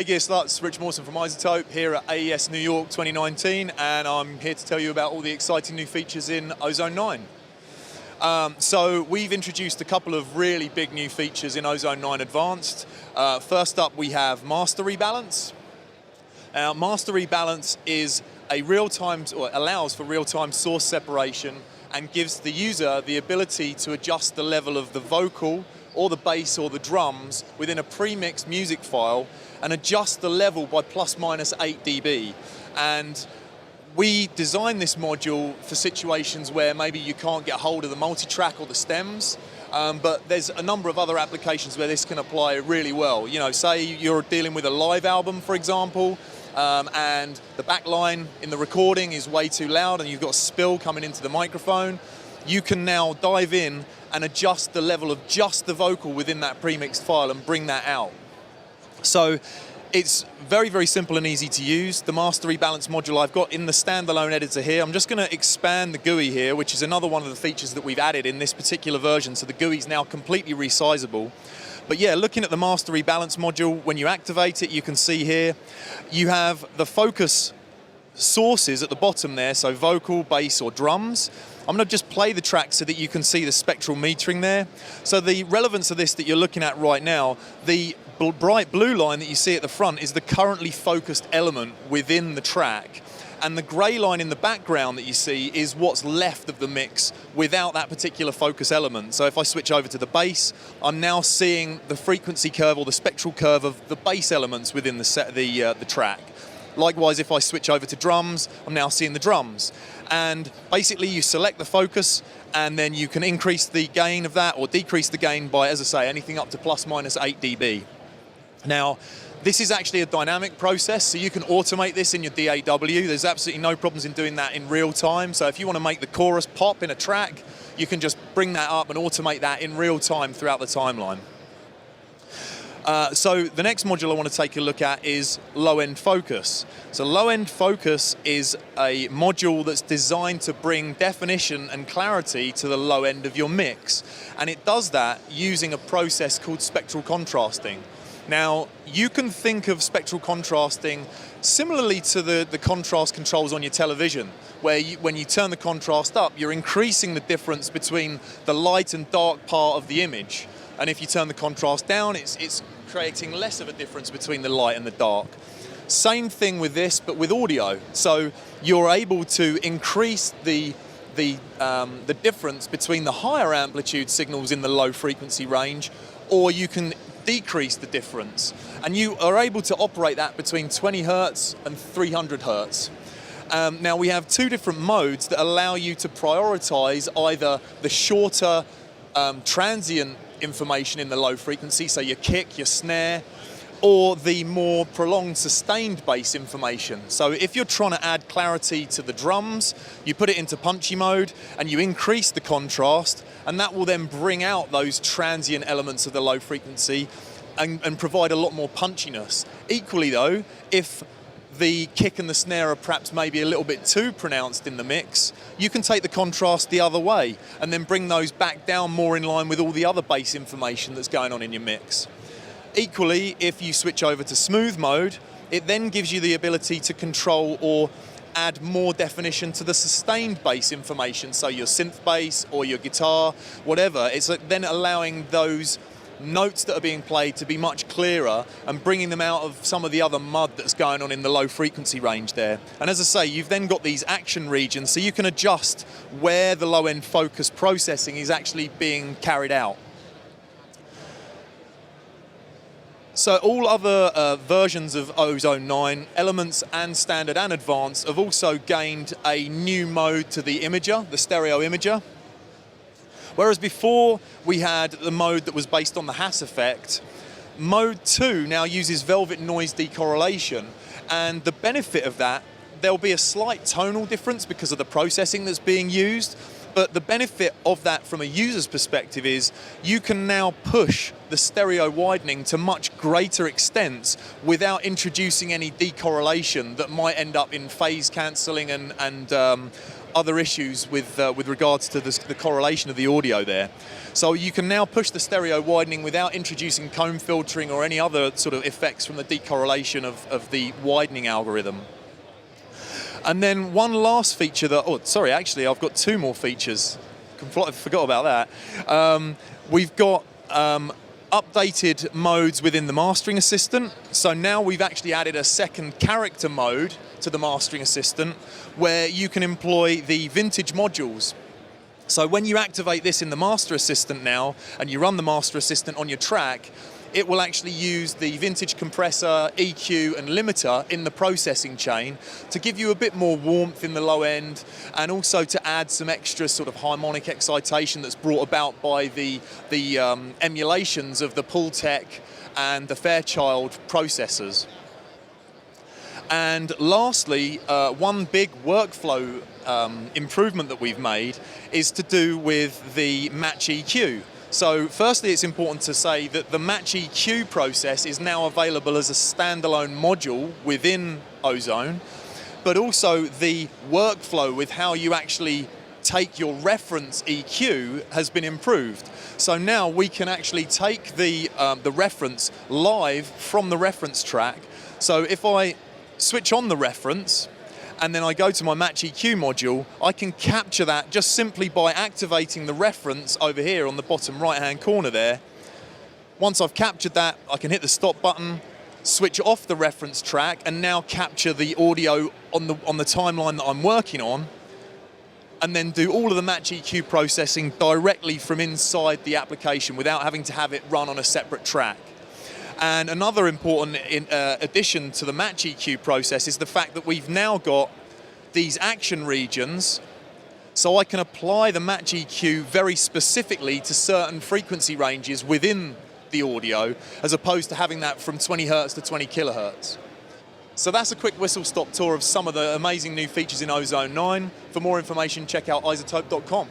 Hey Gearslutz, Rich Mawson from iZotope here at AES New York 2019, and I'm here to tell you about all the exciting new features in Ozone 9. So we've introduced a couple of really big new features in Ozone 9 Advanced. First up we have Master Rebalance. Master Rebalance is a real-time, or allows for real-time source separation and gives the user the ability to adjust the level of the vocal or the bass or the drums within a pre-mixed music file and adjust the level by plus minus 8 dB. And we designed this module for situations where maybe you can't get hold of the multi-track or the stems, but there's a number of other applications where this can apply really well. You know, say you're dealing with a live album, for example, and the back line in the recording is way too loud and you've got a spill coming into the microphone. You can now dive in and adjust the level of just the vocal within that pre-mixed file and bring that out. So it's very, very simple and easy to use. The Master Rebalance module I've got in the standalone editor here. I'm just going to expand the GUI here, which is another one of the features that we've added in this particular version. So the GUI is now completely resizable. But yeah, looking at the Master Rebalance module, when you activate it, you can see here, you have the focus sources at the bottom there, so vocal, bass or drums. I'm going to just play the track so that you can see the spectral metering there. So the relevance of this that you're looking at right now, the bright blue line that you see at the front is the currently focused element within the track. And the grey line in the background that you see is what's left of the mix without that particular focus element. So if I switch over to the bass, I'm now seeing the frequency curve or the spectral curve of the bass elements within the track. Likewise, if I switch over to drums, I'm now seeing the drums. And basically you select the focus and then you can increase the gain of that or decrease the gain by, as I say, anything up to plus minus 8 dB. Now, this is actually a dynamic process, so you can automate this in your DAW. There's absolutely no problems in doing that in real time. So if you want to make the chorus pop in a track, you can just bring that up and automate that in real time throughout the timeline. So the next module I want to take a look at is low-end focus. So low-end focus is a module that's designed to bring definition and clarity to the low end of your mix. And it does that using a process called spectral contrasting. Now, you can think of spectral contrasting similarly to the contrast controls on your television, where when you turn the contrast up, you're increasing the difference between the light and dark part of the image. And if you turn the contrast down, it's creating less of a difference between the light and the dark. Same thing with this, but with audio. So you're able to increase the difference between the higher amplitude signals in the low frequency range, or you can decrease the difference. And you are able to operate that between 20 Hertz and 300 Hertz. Now we have two different modes that allow you to prioritize either the shorter transient information in the low frequency, so your kick, your snare, or the more prolonged sustained bass information. So if you're trying to add clarity to the drums, you put it into punchy mode and you increase the contrast, and that will then bring out those transient elements of the low frequency and provide a lot more punchiness. Equally though, if the kick and the snare are perhaps maybe a little bit too pronounced in the mix, you can take the contrast the other way and then bring those back down more in line with all the other bass information that's going on in your mix. Equally, if you switch over to smooth mode, it then gives you the ability to control or add more definition to the sustained bass information, so your synth bass or your guitar, whatever. It's then allowing those notes that are being played to be much clearer and bringing them out of some of the other mud that's going on in the low frequency range there. And as I say, you've then got these action regions, so you can adjust where the low-end focus processing is actually being carried out. So all other versions of Ozone 9, Elements and Standard and Advanced, have also gained a new mode to the imager, the stereo imager. Whereas before we had the mode that was based on the Hass effect, Mode 2 now uses velvet noise decorrelation, and the benefit of that, there'll be a slight tonal difference because of the processing that's being used, but the benefit of that from a user's perspective is you can now push the stereo widening to much greater extents without introducing any decorrelation that might end up in phase cancelling and other issues with regards to the correlation of the audio there. So you can now push the stereo widening without introducing comb filtering or any other sort of effects from the decorrelation of the widening algorithm. And then one last feature actually I've got two more features. I forgot about that. We've got updated modes within the Mastering Assistant. So now we've actually added a second character mode to the Mastering Assistant where you can employ the vintage modules. So when you activate this in the Master Assistant now and you run the Master Assistant on your track, it will actually use the vintage compressor, EQ and limiter in the processing chain to give you a bit more warmth in the low end and also to add some extra sort of harmonic excitation that's brought about by the emulations of the Pultec and the Fairchild processors. And lastly, one big workflow improvement that we've made is to do with the Match EQ. So firstly, it's important to say that the Match EQ process is now available as a standalone module within Ozone, but also the workflow with how you actually take your reference EQ has been improved. So now we can actually take the reference live from the reference track. So if I switch on the reference, and then I go to my Match EQ module, I can capture that just simply by activating the reference over here on the bottom right-hand corner there. Once I've captured that, I can hit the stop button, switch off the reference track, and now capture the audio on the timeline that I'm working on, and then do all of the Match EQ processing directly from inside the application without having to have it run on a separate track. And another important addition to the Match EQ process is the fact that we've now got these action regions, so I can apply the Match EQ very specifically to certain frequency ranges within the audio, as opposed to having that from 20 Hertz to 20 kilohertz. So that's a quick whistle-stop tour of some of the amazing new features in Ozone 9. For more information, check out iZotope.com.